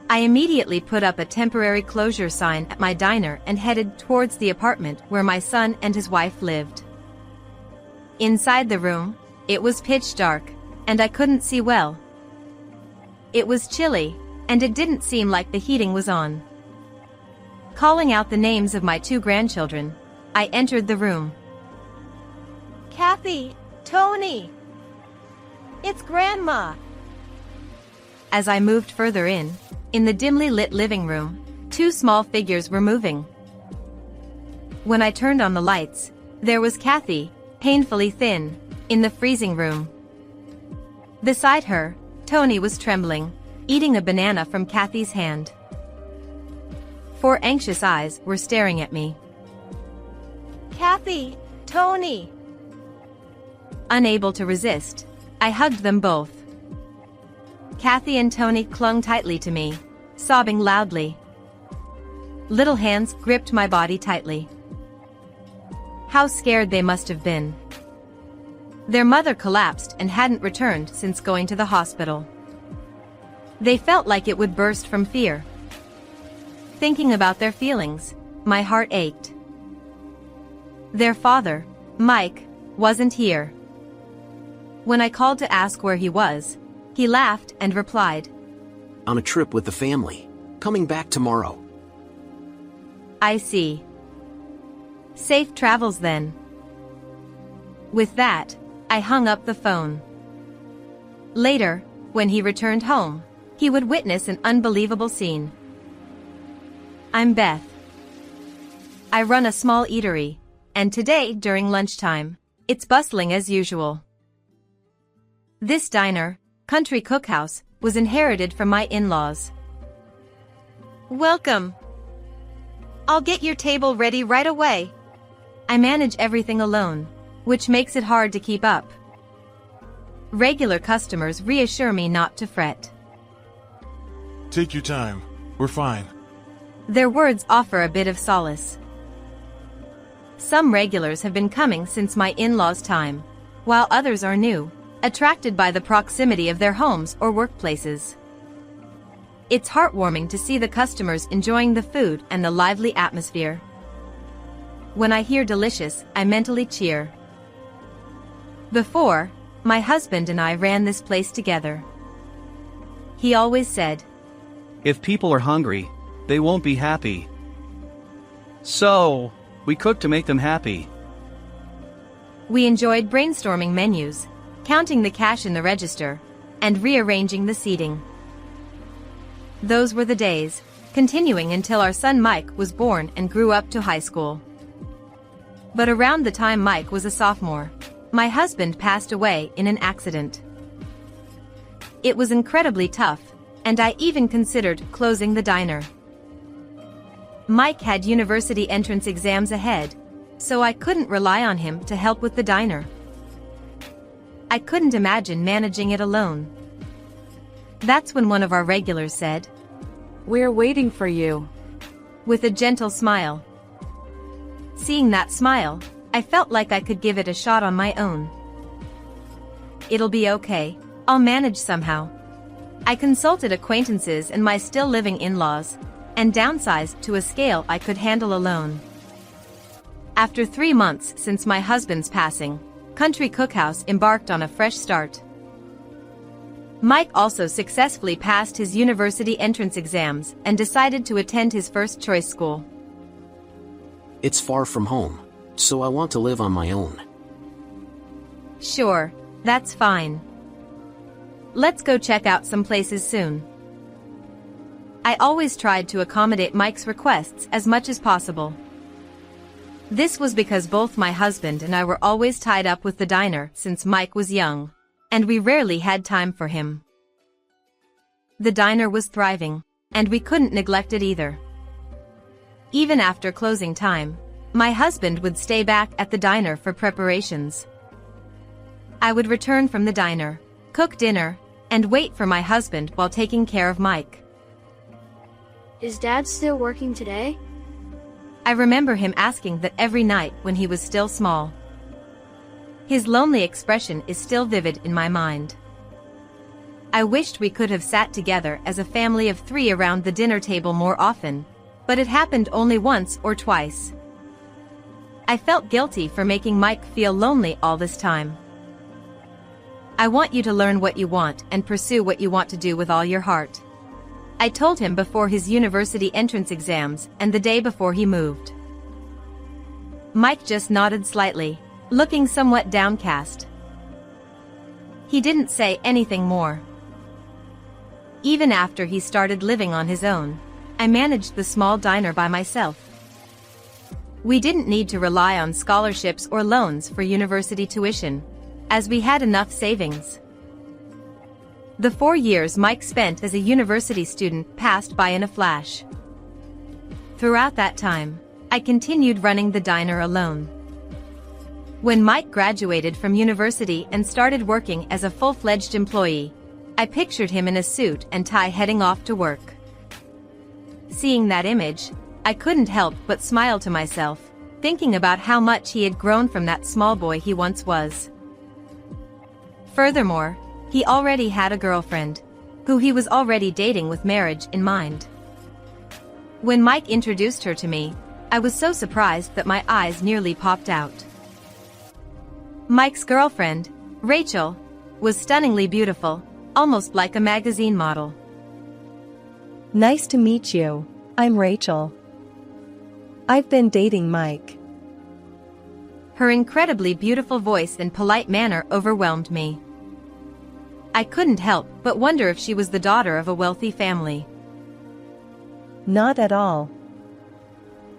I immediately put up a temporary closure sign at my diner and headed towards the apartment where my son and his wife lived. Inside the room, it was pitch dark, and I couldn't see well. It was chilly, and it didn't seem like the heating was on. Calling out the names of my 2 grandchildren, I entered the room. Kathy, Tony, it's Grandma. As I moved further in the dimly lit living room, 2 small figures were moving. When I turned on the lights, there was Kathy, painfully thin, in the freezing room. Beside her, Tony was trembling, eating a banana from Kathy's hand. 4 anxious eyes were staring at me. Kathy, Tony. Unable to resist, I hugged them both. Kathy and Tony clung tightly to me, sobbing loudly. Little hands gripped my body tightly. How scared they must have been. Their mother collapsed and hadn't returned since going to the hospital. They felt like it would burst from fear. Thinking about their feelings, my heart ached. Their father, Mike, wasn't here. When I called to ask where he was, he laughed and replied, "On a trip with the family. Coming back tomorrow." "I see. Safe travels then." With that, I hung up the phone. Later, when he returned home, he would witness an unbelievable scene. I'm Beth. I run a small eatery, and today during lunchtime, it's bustling as usual. This diner, Country Cookhouse, was inherited from my in-laws. "Welcome. I'll get your table ready right away." I manage everything alone, which makes it hard to keep up. Regular customers reassure me not to fret. "Take your time. We're fine." Their words offer a bit of solace. Some regulars have been coming since my in-laws' time, while others are new, attracted by the proximity of their homes or workplaces. It's heartwarming to see the customers enjoying the food and the lively atmosphere. When I hear delicious, I mentally cheer. Before, my husband and I ran this place together. He always said, "If people are hungry, they won't be happy. So, we cook to make them happy." We enjoyed brainstorming menus, counting the cash in the register, and rearranging the seating. Those were the days, continuing until our son Mike was born and grew up to high school. But around the time Mike was a sophomore, my husband passed away in an accident. It was incredibly tough, and I even considered closing the diner. Mike had university entrance exams ahead, so I couldn't rely on him to help with the diner. I couldn't imagine managing it alone. That's when one of our regulars said, "We're waiting for you," with a gentle smile. Seeing that smile, I felt like I could give it a shot on my own. "It'll be okay, I'll manage somehow." I consulted acquaintances and my still living in-laws, and downsized to a scale I could handle alone. After 3 months since my husband's passing, Country Cookhouse embarked on a fresh start. Mike also successfully passed his university entrance exams and decided to attend his first choice school. "It's far from home, so I want to live on my own." "Sure, that's fine. Let's go check out some places soon." I always tried to accommodate Mike's requests as much as possible. This was because both my husband and I were always tied up with the diner since Mike was young, and we rarely had time for him. The diner was thriving, and we couldn't neglect it either. Even after closing time, my husband would stay back at the diner for preparations. I would return from the diner, cook dinner, and wait for my husband while taking care of Mike. "Is Dad still working today?" I remember him asking that every night when he was still small. His lonely expression is still vivid in my mind. I wished we could have sat together as a family of 3 around the dinner table more often, but it happened only once or twice. I felt guilty for making Mike feel lonely all this time. I want you to learn what you want and pursue what you want to do with all your heart. I told him before his university entrance exams and the day before he moved. Mike just nodded slightly, looking somewhat downcast. He didn't say anything more. Even after he started living on his own, I managed the small diner by myself. We didn't need to rely on scholarships or loans for university tuition, as we had enough savings. The 4 years Mike spent as a university student passed by in a flash. Throughout that time, I continued running the diner alone. When Mike graduated from university and started working as a full-fledged employee, I pictured him in a suit and tie heading off to work. Seeing that image, I couldn't help but smile to myself, thinking about how much he had grown from that small boy he once was. Furthermore, he already had a girlfriend, who he was already dating with marriage in mind. When Mike introduced her to me, I was so surprised that my eyes nearly popped out. Mike's girlfriend, Rachel, was stunningly beautiful, almost like a magazine model. Nice to meet you. I'm Rachel. I've been dating Mike. Her incredibly beautiful voice and polite manner overwhelmed me. I couldn't help but wonder if she was the daughter of a wealthy family. Not at all.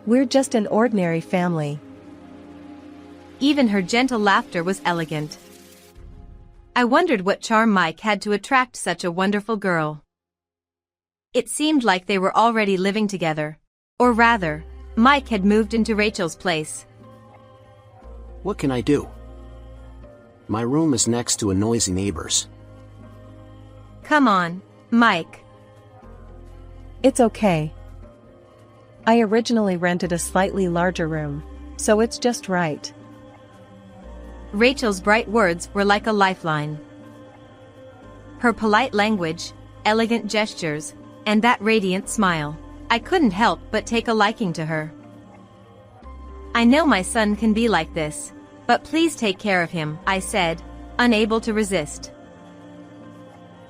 We're just an ordinary family. Even her gentle laughter was elegant. I wondered what charm Mike had to attract such a wonderful girl. It seemed like they were already living together. Or rather, Mike had moved into Rachel's place. What can I do? My room is next to a noisy neighbor's. Come on, Mike. It's okay. I originally rented a slightly larger room, so it's just right. Rachel's bright words were like a lifeline. Her polite language, elegant gestures, and that radiant smile, I couldn't help but take a liking to her. I know my son can be like this, but please take care of him, I said, unable to resist.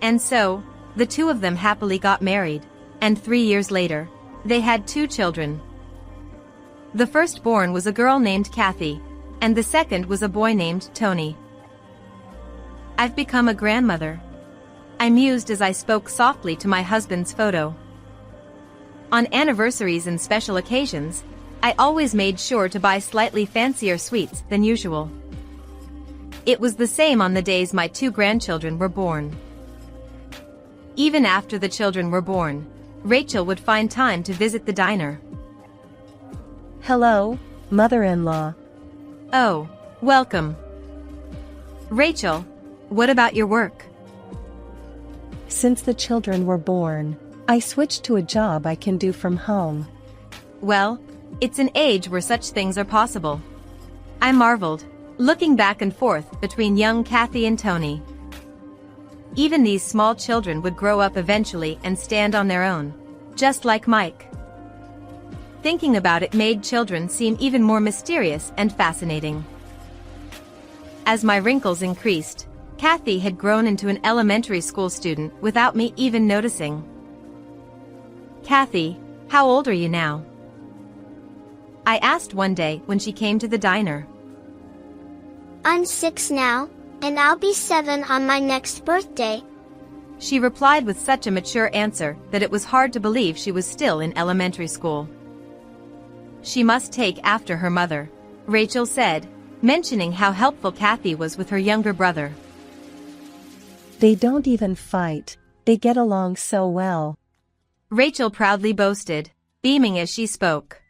And so, the two of them happily got married, and 3 years later, they had 2 children. The firstborn was a girl named Kathy, and the second was a boy named Tony. I've become a grandmother, I mused as I spoke softly to my husband's photo. On anniversaries and special occasions, I always made sure to buy slightly fancier sweets than usual. It was the same on the days my 2 grandchildren were born. Even after the children were born, Rachel would find time to visit the diner. Hello, mother-in-law. Oh, welcome. Rachel, what about your work? Since the children were born, I switched to a job I can do from home. Well, it's an age where such things are possible. I marveled, looking back and forth between young Kathy and Tony. Even these small children would grow up eventually and stand on their own, just like Mike. Thinking about it made children seem even more mysterious and fascinating. As my wrinkles increased, Kathy had grown into an elementary school student without me even noticing. Kathy, how old are you now? I asked one day when she came to the diner. I'm 6 now, and I'll be 7 on my next birthday. She replied with such a mature answer that it was hard to believe she was still in elementary school. She must take after her mother, Rachel said, mentioning how helpful Kathy was with her younger brother. They don't even fight, they get along so well. Rachel proudly boasted, beaming as she spoke.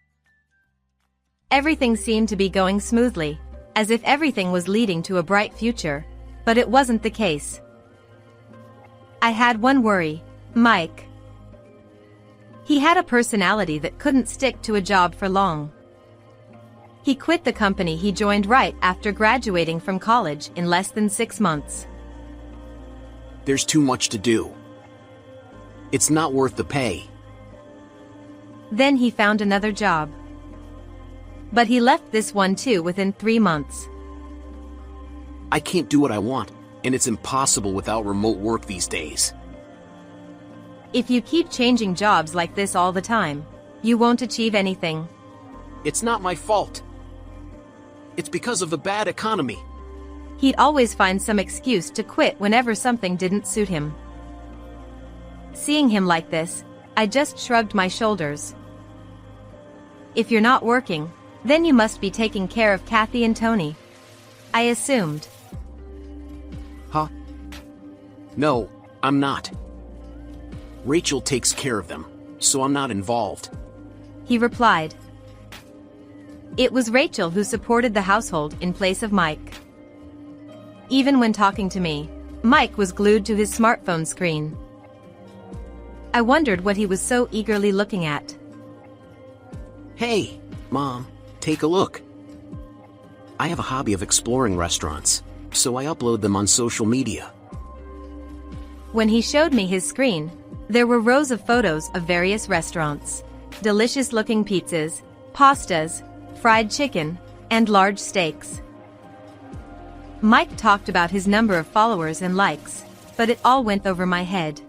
Everything seemed to be going smoothly, as if everything was leading to a bright future, but it wasn't the case. I had one worry, Mike. He had a personality that couldn't stick to a job for long. He quit the company he joined right after graduating from college in less than 6 months. There's too much to do. It's not worth the pay. Then he found another job. But he left this one too within 3 months. I can't do what I want, and it's impossible without remote work these days. If you keep changing jobs like this all the time, you won't achieve anything. It's not my fault. It's because of the bad economy. He'd always find some excuse to quit whenever something didn't suit him. Seeing him like this, I just shrugged my shoulders. If you're not working, then you must be taking care of Kathy and Tony, I assumed. Huh? No, I'm not. Rachel takes care of them, so I'm not involved. He replied. It was Rachel who supported the household in place of Mike. Even when talking to me, Mike was glued to his smartphone screen. I wondered what he was so eagerly looking at. Hey, Mom, take a look. I have a hobby of exploring restaurants, so I upload them on social media. When he showed me his screen, there were rows of photos of various restaurants, delicious-looking pizzas, pastas, fried chicken, and large steaks. Mike talked about his number of followers and likes, but it all went over my head.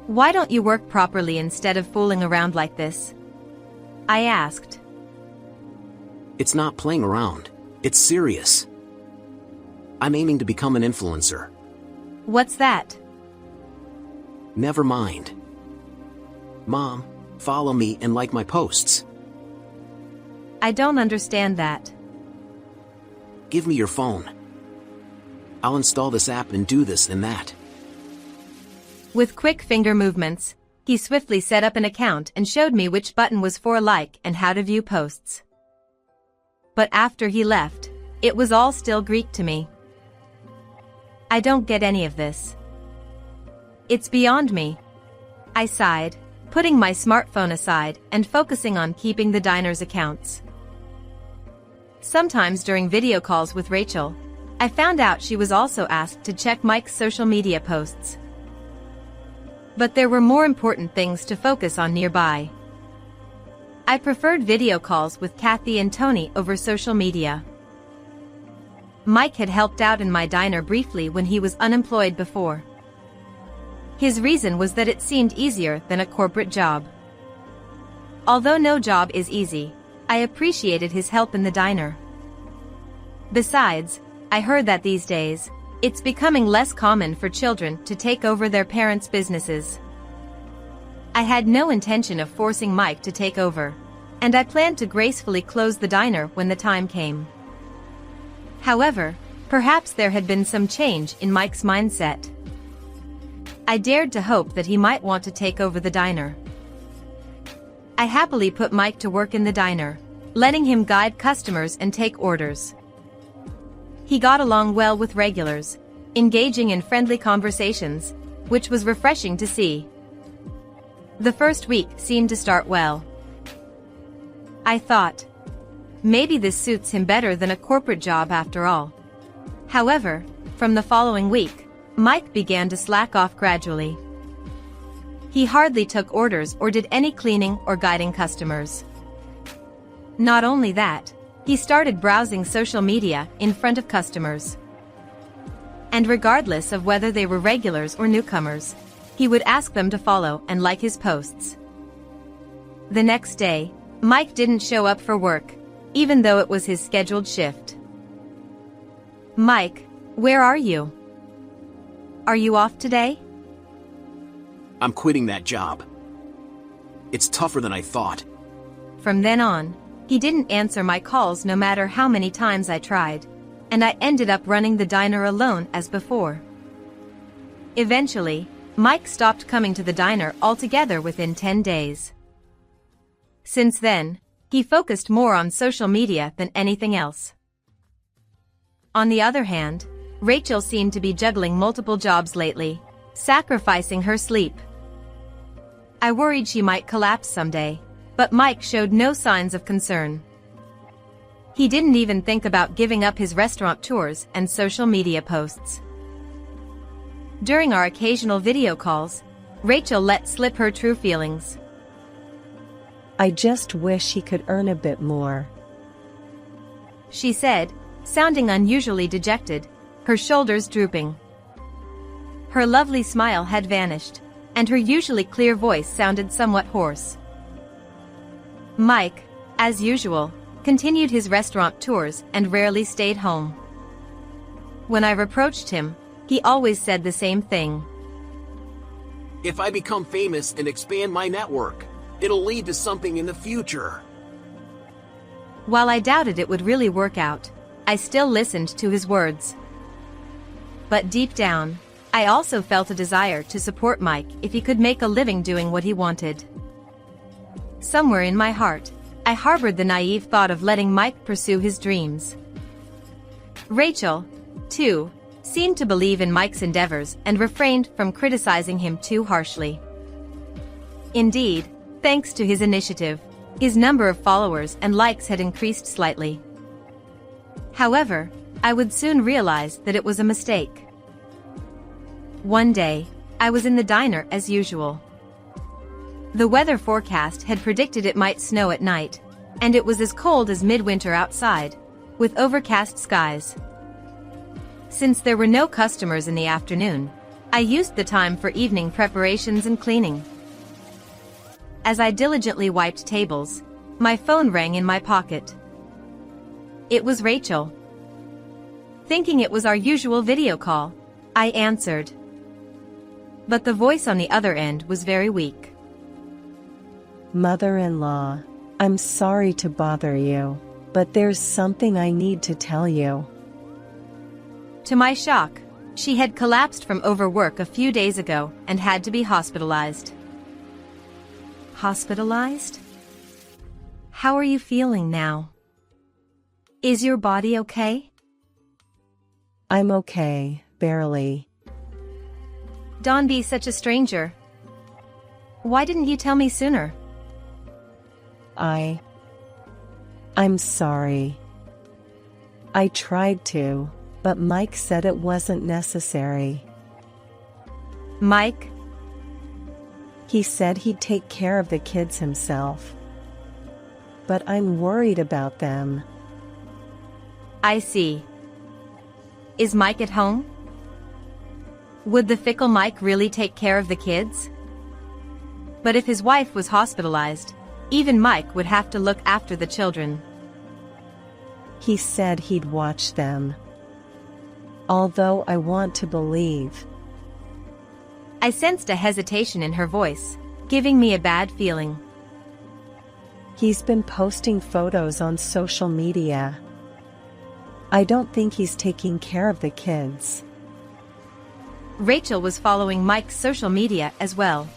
Why don't you work properly instead of fooling around like this? I asked. It's not playing around, it's serious. I'm aiming to become an influencer. What's that? Never mind. Mom, follow me and like my posts. I don't understand that. Give me your phone. I'll install this app and do this and that. With quick finger movements, he swiftly set up an account and showed me which button was for like and how to view posts. But after he left, it was all still Greek to me. I don't get any of this. It's beyond me. I sighed, putting my smartphone aside and focusing on keeping the diner's accounts. Sometimes during video calls with Rachel, I found out she was also asked to check Mike's social media posts. But there were more important things to focus on nearby. I preferred video calls with Kathy and Tony over social media. Mike had helped out in my diner briefly when he was unemployed before. His reason was that it seemed easier than a corporate job. Although no job is easy, I appreciated his help in the diner. Besides, I heard that these days, it's becoming less common for children to take over their parents' businesses. I had no intention of forcing Mike to take over, and I planned to gracefully close the diner when the time came. However, perhaps there had been some change in Mike's mindset. I dared to hope that he might want to take over the diner. I happily put Mike to work in the diner, letting him guide customers and take orders. He got along well with regulars, engaging in friendly conversations, which was refreshing to see. The first week seemed to start well. I thought, maybe this suits him better than a corporate job after all. However, from the following week, Mike began to slack off gradually. He hardly took orders or did any cleaning or guiding customers. Not only that, he started browsing social media in front of customers. And regardless of whether they were regulars or newcomers, he would ask them to follow and like his posts. The next day, Mike didn't show up for work, even though it was his scheduled shift. Mike, where are you? Are you off today? I'm quitting that job. It's tougher than I thought. From then on, he didn't answer my calls no matter how many times I tried, and I ended up running the diner alone as before. Eventually, Mike stopped coming to the diner altogether within 10 days. Since then, he focused more on social media than anything else. On the other hand, Rachel seemed to be juggling multiple jobs lately, sacrificing her sleep. I worried she might collapse someday, but Mike showed no signs of concern. He didn't even think about giving up his restaurant tours and social media posts. During our occasional video calls, Rachel let slip her true feelings. I just wish he could earn a bit more, she said, sounding unusually dejected, her shoulders drooping. Her lovely smile had vanished, and her usually clear voice sounded somewhat hoarse. Mike, as usual, continued his restaurant tours and rarely stayed home. When I reproached him, he always said the same thing. If I become famous and expand my network, it'll lead to something in the future. While I doubted it would really work out, I still listened to his words. But deep down, I also felt a desire to support Mike if he could make a living doing what he wanted. Somewhere in my heart, I harbored the naive thought of letting Mike pursue his dreams. Rachel, too, seemed to believe in Mike's endeavors and refrained from criticizing him too harshly. Indeed, thanks to his initiative, his number of followers and likes had increased slightly. However, I would soon realize that it was a mistake. One day, I was in the diner as usual. The weather forecast had predicted it might snow at night, and it was as cold as midwinter outside, with overcast skies. Since there were no customers in the afternoon, I used the time for evening preparations and cleaning. As I diligently wiped tables, my phone rang in my pocket. It was Rachel. Thinking it was our usual video call, I answered. But the voice on the other end was very weak. Mother-in-law, I'm sorry to bother you, but there's something I need to tell you. To my shock, she had collapsed from overwork a few days ago and had to be hospitalized. Hospitalized? How are you feeling now? Is your body okay? I'm okay, barely. Don't be such a stranger. Why didn't you tell me sooner? I'm sorry. I tried to, but Mike said it wasn't necessary. Mike? He said he'd take care of the kids himself. But I'm worried about them. I see. Is Mike at home? Would the fickle Mike really take care of the kids? But if his wife was hospitalized, even Mike would have to look after the children. He said he'd watch them. Although I want to believe. I sensed a hesitation in her voice, giving me a bad feeling. He's been posting photos on social media. I don't think he's taking care of the kids. Rachel was following Mike's social media as well.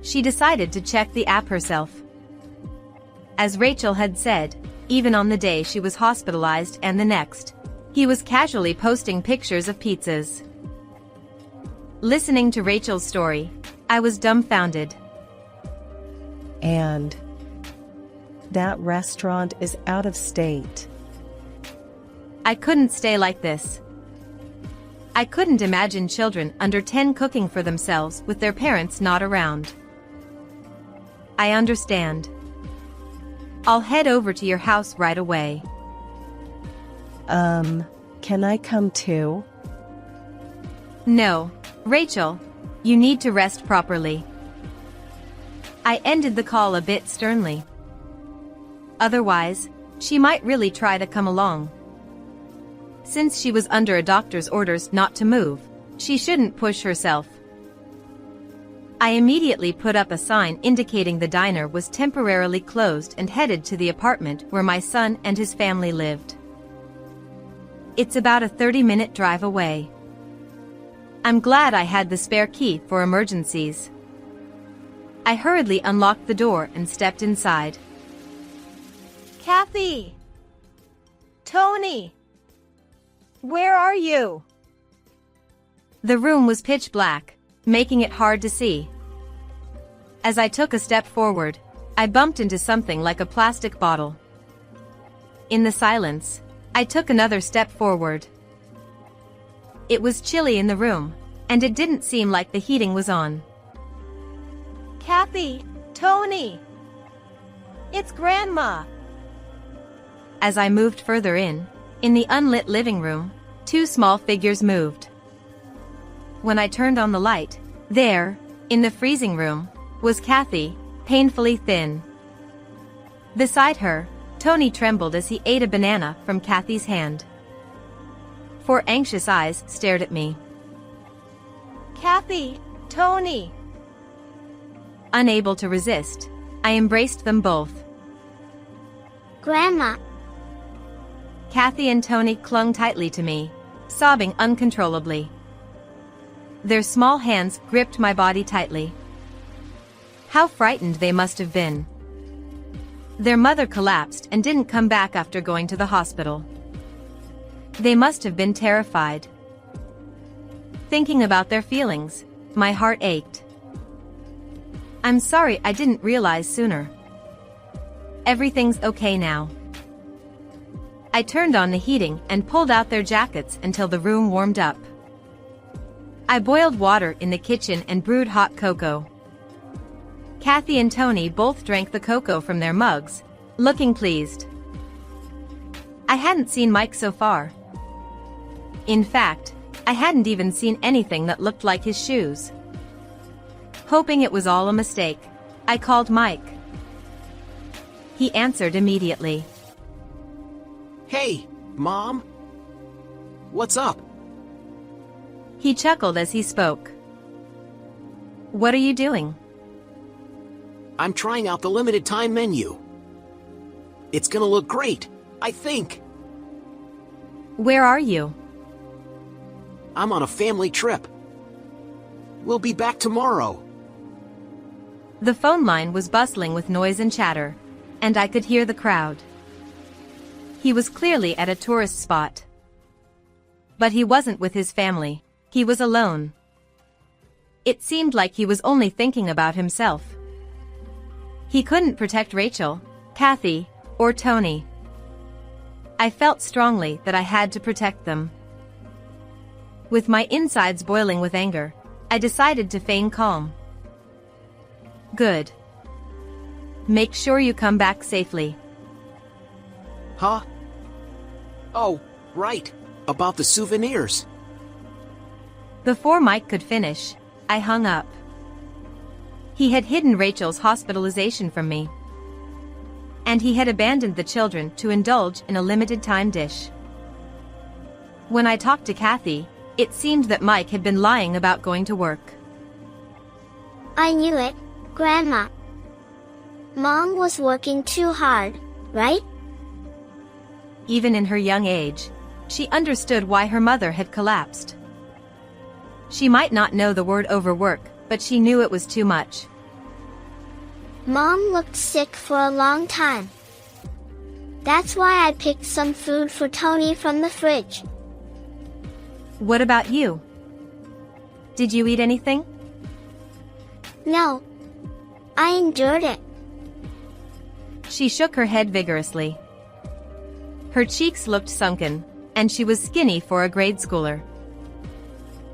She decided to check the app herself. As Rachel had said, even on the day she was hospitalized and the next, he was casually posting pictures of pizzas. Listening to Rachel's story, I was dumbfounded. And that restaurant is out of state. I couldn't stay like this. I couldn't imagine children under 10 cooking for themselves with their parents not around. I understand. I'll head over to your house right away. Can I come too? No, Rachel, you need to rest properly. I ended the call a bit sternly. Otherwise, she might really try to come along. Since she was under a doctor's orders not to move, she shouldn't push herself. I immediately put up a sign indicating the diner was temporarily closed and headed to the apartment where my son and his family lived. It's about a 30-minute drive away. I'm glad I had the spare key for emergencies. I hurriedly unlocked the door and stepped inside. Kathy! Tony! Where are you? The room was pitch black, making it hard to see. As I took a step forward, I bumped into something like a plastic bottle. In the silence, I took another step forward. It was chilly in the room, and it didn't seem like the heating was on. Kathy, Tony. It's Grandma. As I moved further in the unlit living room, two small figures moved. When I turned on the light, there, in the freezing room, was Kathy, painfully thin. Beside her, Tony trembled as he ate a banana from Kathy's hand. Four anxious eyes stared at me. Kathy, Tony. Unable to resist, I embraced them both. Grandma. Kathy and Tony clung tightly to me, sobbing uncontrollably. Their small hands gripped my body tightly. How frightened they must have been. Their mother collapsed and didn't come back after going to the hospital. They must have been terrified. Thinking about their feelings, my heart ached. I'm sorry I didn't realize sooner. Everything's okay now. I turned on the heating and pulled out their jackets until the room warmed up. I boiled water in the kitchen and brewed hot cocoa. Kathy and Tony both drank the cocoa from their mugs, looking pleased. I hadn't seen Mike so far. In fact, I hadn't even seen anything that looked like his shoes. Hoping it was all a mistake, I called Mike. He answered immediately. Hey, Mom. What's up? He chuckled as he spoke. What are you doing? I'm trying out the limited time menu. It's gonna look great, I think. Where are you? I'm on a family trip. We'll be back tomorrow. The phone line was bustling with noise and chatter, and I could hear the crowd. He was clearly at a tourist spot. But he wasn't with his family. He was alone. It seemed like he was only thinking about himself. He couldn't protect Rachel, Kathy, or Tony. I felt strongly that I had to protect them. With my insides boiling with anger, I decided to feign calm. Good. Make sure you come back safely. Huh? Oh, right. About the souvenirs. Before Mike could finish, I hung up. He had hidden Rachel's hospitalization from me. And he had abandoned the children to indulge in a limited-time dish. When I talked to Kathy, it seemed that Mike had been lying about going to work. I knew it, Grandma. Mom was working too hard, right? Even in her young age, she understood why her mother had collapsed. She might not know the word overwork, but she knew it was too much. Mom looked sick for a long time. That's why I picked some food for Tony from the fridge. What about you? Did you eat anything? No. I endured it. She shook her head vigorously. Her cheeks looked sunken, and she was skinny for a grade schooler.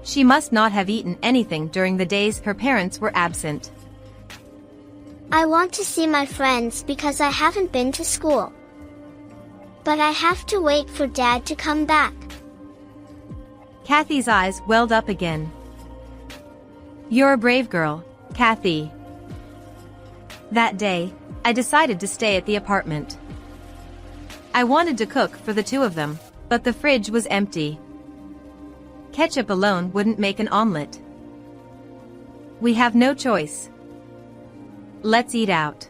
She must not have eaten anything during the days her parents were absent. I want to see my friends because I haven't been to school. But I have to wait for Dad to come back. Kathy's eyes welled up again. You're a brave girl, Kathy. That day, I decided to stay at the apartment. I wanted to cook for the two of them, but the fridge was empty. Ketchup alone wouldn't make an omelet. We have no choice. Let's eat out.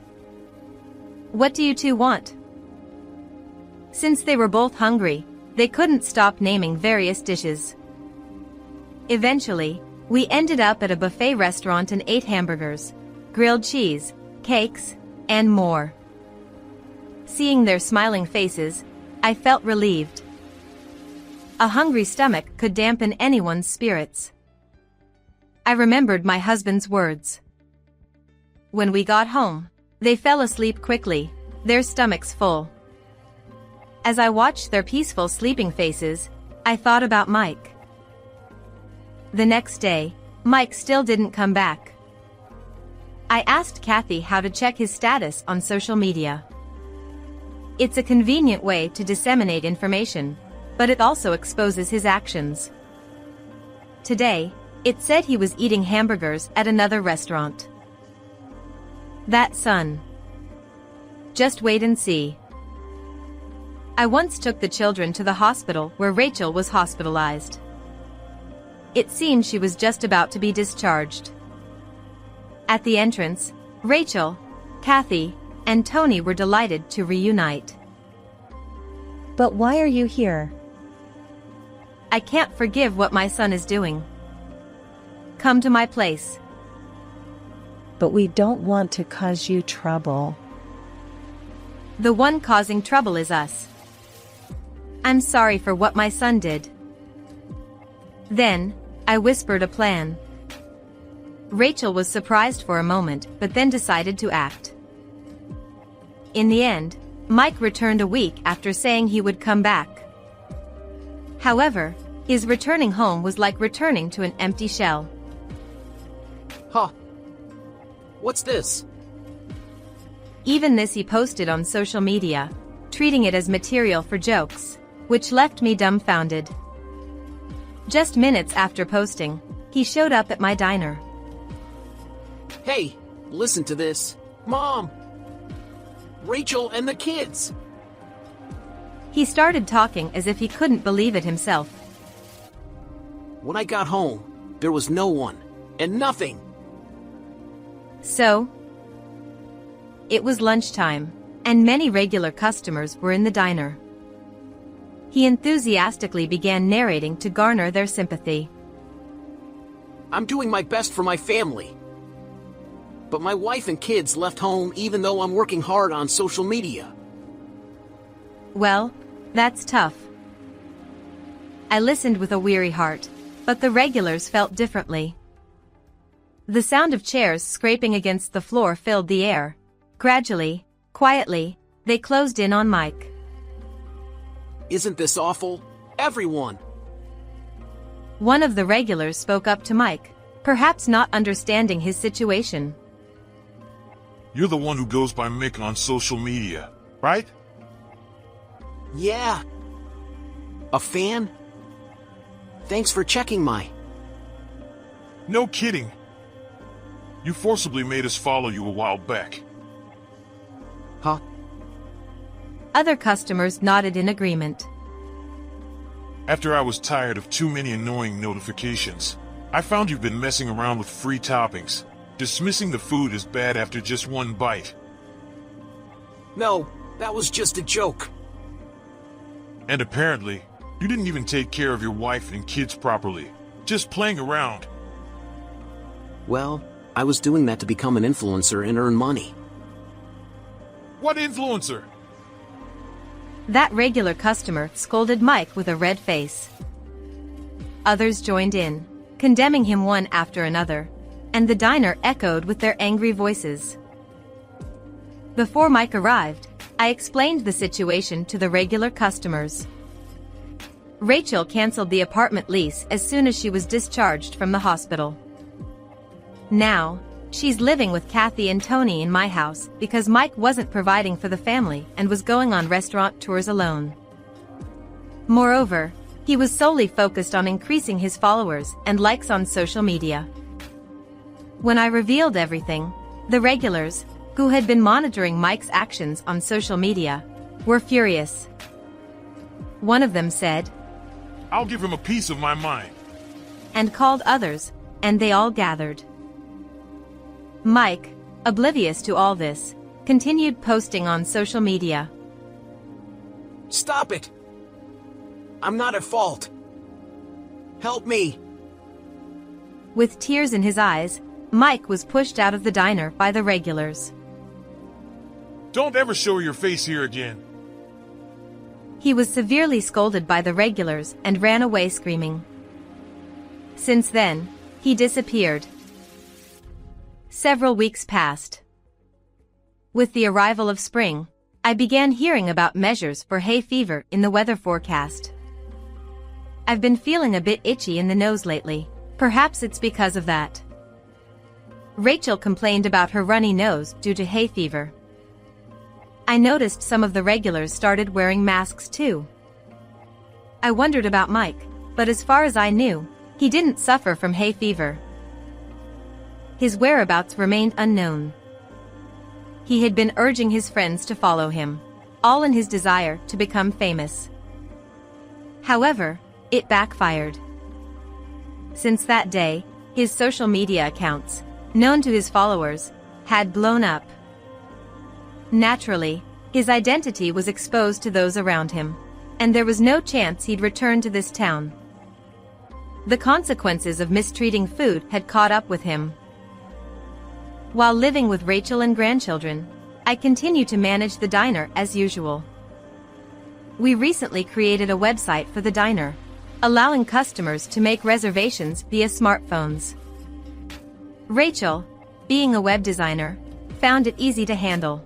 What do you two want? Since they were both hungry, they couldn't stop naming various dishes. Eventually, we ended up at a buffet restaurant and ate hamburgers, grilled cheese, cakes, and more. Seeing their smiling faces, I felt relieved. A hungry stomach could dampen anyone's spirits. I remembered my husband's words. When we got home, they fell asleep quickly, their stomachs full. As I watched their peaceful sleeping faces, I thought about Mike. The next day, Mike still didn't come back. I asked Kathy how to check his status on social media. It's a convenient way to disseminate information, but it also exposes his actions. Today, it said he was eating hamburgers at another restaurant. That son. Just wait and see. I once took the children to the hospital where Rachel was hospitalized. It seemed she was just about to be discharged. At the entrance, Rachel, Kathy, and Tony were delighted to reunite. But why are you here? I can't forgive what my son is doing. Come to my place. But we don't want to cause you trouble. The one causing trouble is us. I'm sorry for what my son did. Then, I whispered a plan. Rachel was surprised for a moment, but then decided to act. In the end, Mike returned a week after saying he would come back. However, his returning home was like returning to an empty shell. Huh. What's this? Even this he posted on social media, treating it as material for jokes, which left me dumbfounded. Just minutes after posting, he showed up at my diner. Hey, listen to this. Mom! Rachel and the kids! He started talking as if he couldn't believe it himself. When I got home, there was no one, and nothing. So? It was lunchtime, and many regular customers were in the diner. He enthusiastically began narrating to garner their sympathy. I'm doing my best for my family. But my wife and kids left home even though I'm working hard on social media. Well, that's tough. I listened with a weary heart, but the regulars felt differently. The sound of chairs scraping against the floor filled the air. Gradually, quietly, they closed in on Mike. Isn't this awful? Everyone! One of the regulars spoke up to Mike, perhaps not understanding his situation. You're the one who goes by Mick on social media, right? Yeah. A fan? Thanks for checking my... No kidding. You forcibly made us follow you a while back. Huh? Other customers nodded in agreement. After I was tired of too many annoying notifications, I found you've been messing around with free toppings, dismissing the food as bad after just one bite. No, that was just a joke. And apparently, you didn't even take care of your wife and kids properly, just playing around. Well, I was doing that to become an influencer and earn money. What influencer? That regular customer scolded Mike with a red face. Others joined in, condemning him one after another, and the diner echoed with their angry voices. Before Mike arrived, I explained the situation to the regular customers. Rachel canceled the apartment lease as soon as she was discharged from the hospital. Now, she's living with Kathy and Tony in my house because Mike wasn't providing for the family and was going on restaurant tours alone. Moreover, he was solely focused on increasing his followers and likes on social media. When I revealed everything, the regulars, who had been monitoring Mike's actions on social media, were furious. One of them said, I'll give him a piece of my mind. And called others, and they all gathered. Mike, oblivious to all this, continued posting on social media. Stop it! I'm not at fault. Help me! With tears in his eyes, Mike was pushed out of the diner by the regulars. Don't ever show your face here again. He was severely scolded by the regulars and ran away screaming. Since then, he disappeared. Several weeks passed. With the arrival of spring, I began hearing about measures for hay fever in the weather forecast. I've been feeling a bit itchy in the nose lately, Perhaps it's because of that. Rachel complained about her runny nose due to hay fever. I noticed some of the regulars started wearing masks too. I wondered about Mike, but as far as I knew, he didn't suffer from hay fever. His whereabouts remained unknown. He had been urging his friends to follow him, all in his desire to become famous. However, it backfired. Since that day, his social media accounts, known to his followers, had blown up. Naturally, his identity was exposed to those around him, and there was no chance he'd return to this town. The consequences of mistreating food had caught up with him. While living with Rachel and grandchildren, I continue to manage the diner as usual. We recently created a website for the diner, allowing customers to make reservations via smartphones. Rachel, being a web designer, found it easy to handle.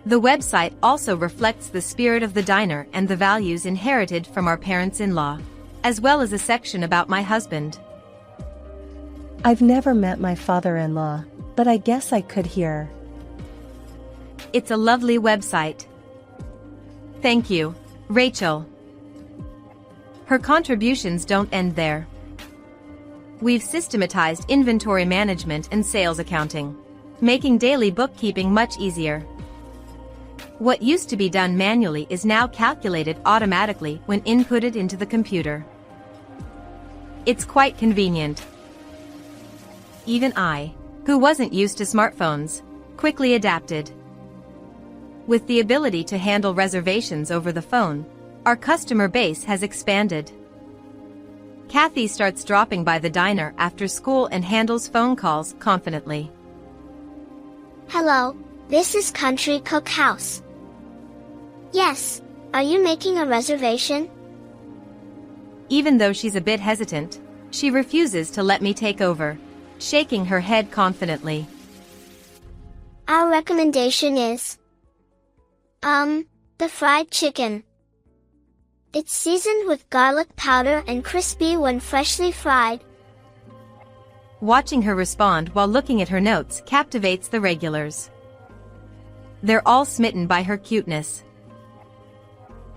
The website also reflects the spirit of the diner and the values inherited from our parents-in-law, as well as a section about my husband. I've never met my father-in-law, but I guess I could hear. It's a lovely website. Thank you, Rachel. Her contributions don't end there. We've systematized inventory management and sales accounting, making daily bookkeeping much easier. What used to be done manually is now calculated automatically when inputted into the computer. It's quite convenient. Even I, who wasn't used to smartphones, quickly adapted. With the ability to handle reservations over the phone, our customer base has expanded. Kathy starts dropping by the diner after school and handles phone calls confidently. Hello, this is Country Cook House. Yes, are you making a reservation? Even though she's a bit hesitant, she refuses to let me take over, shaking her head confidently. Our recommendation is the fried chicken. It's seasoned with garlic powder and crispy when freshly fried. Watching her respond while looking at her notes captivates the regulars. They're all smitten by her cuteness.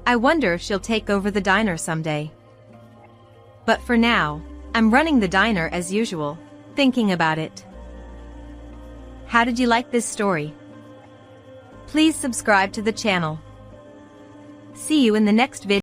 I wonder if she'll take over the diner someday. But for now, I'm running the diner as usual, thinking about it. How did you like this story? Please subscribe to the channel. See you in the next video.